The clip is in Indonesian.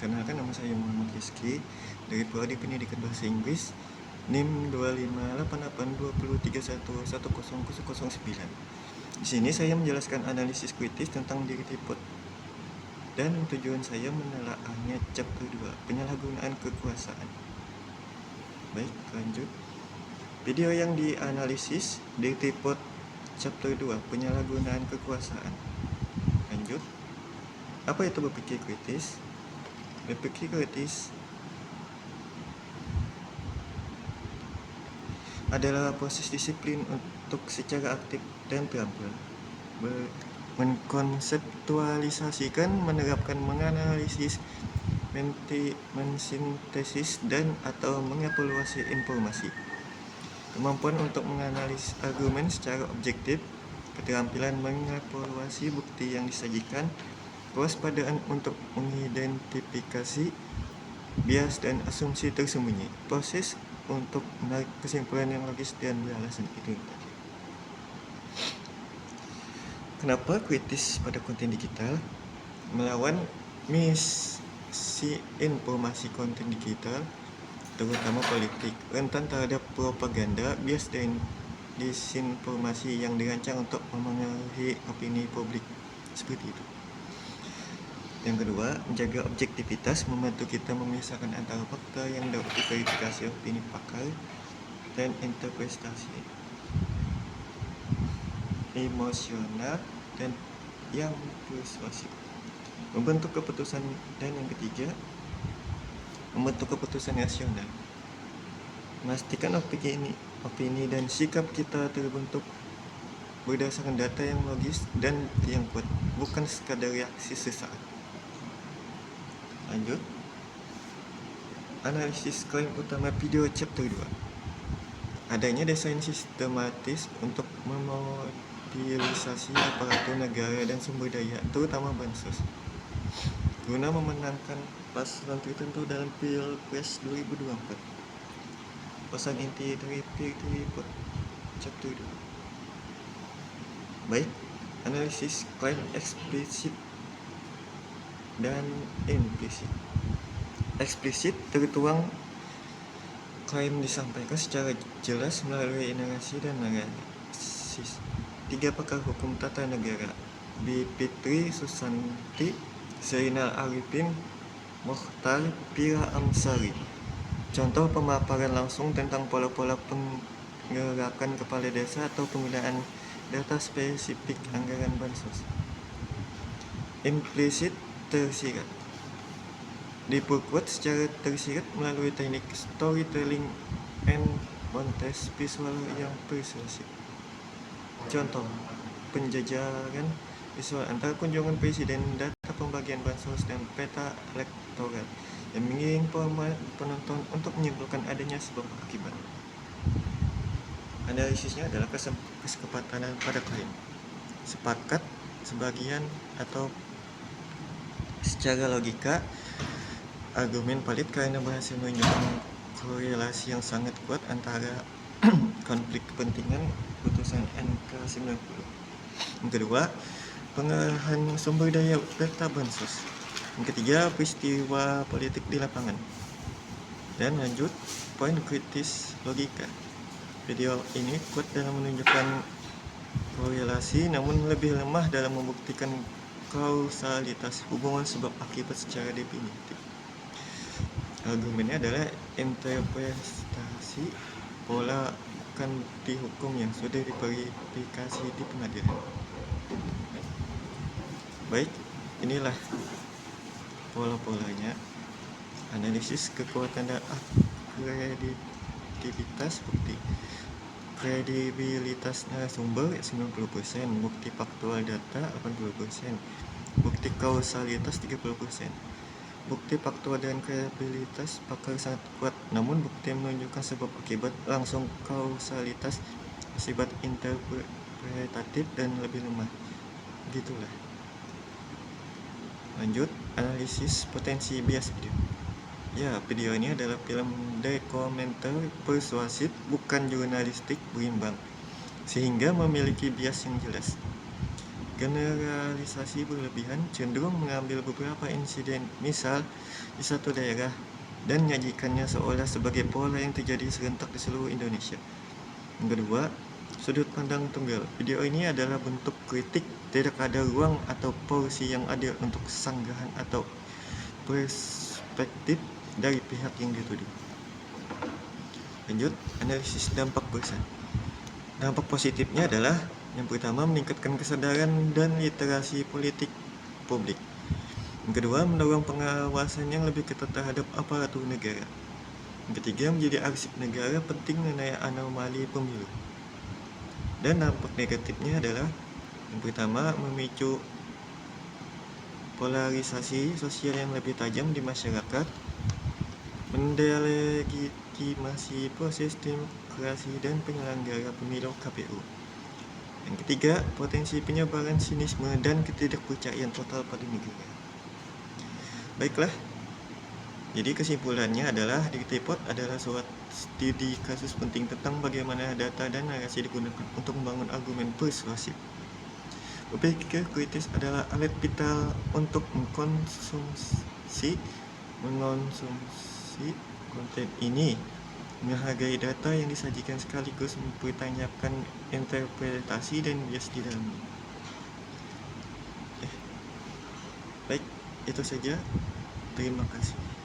Perkenalkan, nama saya Muhammad Rizky dari Prodi Pendidikan Bahasa Inggris, NIM 25882311009. Di sini saya menjelaskan analisis kritis tentang diri tripod dan tujuan saya menelaahnya chapter 2, penyalahgunaan kekuasaan. Baik, lanjut. Video yang dianalisis diri tripod chapter 2, penyalahgunaan kekuasaan. Lanjut. Apa itu berpikir kritis? Berpikir kritis adalah proses disiplin untuk secara aktif dan terampil mengkonseptualisasikan, menerapkan, menganalisis, mensintesis, dan atau mengevaluasi informasi. Kemampuan untuk menganalisis argumen secara objektif, keterampilan mengevaluasi bukti yang disajikan, kewaspadaan untuk mengidentifikasi bias dan asumsi tersembunyi, proses untuk menarik kesimpulan yang logis dan beralasan. Itu tadi. Kenapa kritis pada konten digital? Melawan misinformasi konten digital, terutama politik, rentan terhadap propaganda, bias dan disinformasi yang dirancang untuk memengaruhi opini publik. Seperti itu. Yang kedua, menjaga objektivitas, membantu kita memisahkan antara fakta yang dapat diverifikasi opini pakar dan interpretasi emosional dan yang persuasif. Membentuk keputusan. Dan yang ketiga, membentuk keputusan rasional. Memastikan opini dan sikap kita terbentuk berdasarkan data yang logis dan yang kuat, bukan sekadar reaksi sesaat. Lanjut. Analisis klaim utama video chapter 2. Adanya desain sistematis untuk memobilisasi aparatur negara dan sumber daya, terutama bansos, guna memenangkan paslon tertentu dalam Pilpres 2024. Pesan inti dari tripod chapter 2. Baik, analisis klaim eksplisit dan implisit. Eksplisit tertuang klaim disampaikan secara jelas melalui narasi dan analisis. 3 pakar hukum tata negara, Bivitri Susanti, Zainal Arifin, Mokhtar Pira Amsari. Contoh pemaparan langsung tentang pola-pola penggerakan kepala desa atau penggunaan data spesifik anggaran bansos. Implisit tersirat diperkuat secara tersirat melalui teknik storytelling and konteks visual yang persuasif. Contoh, penjajaran visual antara kunjungan presiden, data pembagian bansos, dan peta elektoral yang mengiring penonton untuk menyimpulkan adanya sebab akibat. Analisisnya adalah kesepakatan pada klaim, sepakat, sebagian, atau secara logika argumen valid karena berhasil menunjukkan korelasi yang sangat kuat antara konflik kepentingan putusan NK90. Yang kedua, pengerahan sumber daya data bansos. Yang ketiga, peristiwa politik di lapangan. Dan lanjut, poin kritis logika. Video ini kuat dalam menunjukkan korelasi, namun lebih lemah dalam membuktikan kausalitas, hubungan sebab akibat secara definitif. Argumennya adalah interpretasi pola bukan bukti hukum yang sudah diverifikasi di pengadilan. Baik, inilah pola-polanya. Analisis kekuatan dan kredibilitas bukti. Kredibilitas narasumber 90%, bukti faktual data 80%, bukti kausalitas 30%. Bukti faktual dan kredibilitas pakar sangat kuat, namun bukti menunjukkan sebab akibat langsung kausalitas bersifat interpretatif dan lebih lemah. Begitulah. Lanjut, analisis potensi bias video. Ya, video ini adalah film dokumenter persuasif, bukan jurnalistik berimbang, sehingga memiliki bias yang jelas. Generalisasi berlebihan cenderung mengambil beberapa insiden misal di satu daerah dan menyajikannya seolah sebagai pola yang terjadi serentak di seluruh Indonesia. Yang kedua, sudut pandang tunggal. Video ini adalah bentuk kritik, tidak ada ruang atau porsi yang adil untuk sanggahan atau perspektif dari pihak yang dituduh. Lanjut, analisis dampak besar. Dampak positifnya adalah yang pertama, meningkatkan kesadaran dan literasi politik publik. Yang kedua, mendorong pengawasan yang lebih ketat terhadap aparatur negara. Yang ketiga, menjadi arsip negara penting mengenai anomali pemilu. Dan dampak negatifnya adalah yang pertama, memicu polarisasi sosial yang lebih tajam di masyarakat, mendelegitimasi proses demokrasi dan penyelenggara pemilu KPU. Yang ketiga, potensi penyebaran sinisme dan ketidakpercayaan total pada negara. Baiklah, jadi kesimpulannya adalah Dirtipot adalah suatu studi kasus penting tentang bagaimana data dan narasi digunakan untuk membangun argumen persuasif. Berpikir kritis adalah alat vital untuk mengkonsumsi konten ini, menghargai data yang disajikan sekaligus mempertanyakan interpretasi dan bias di dalamnya. Baik, itu saja. Terima kasih.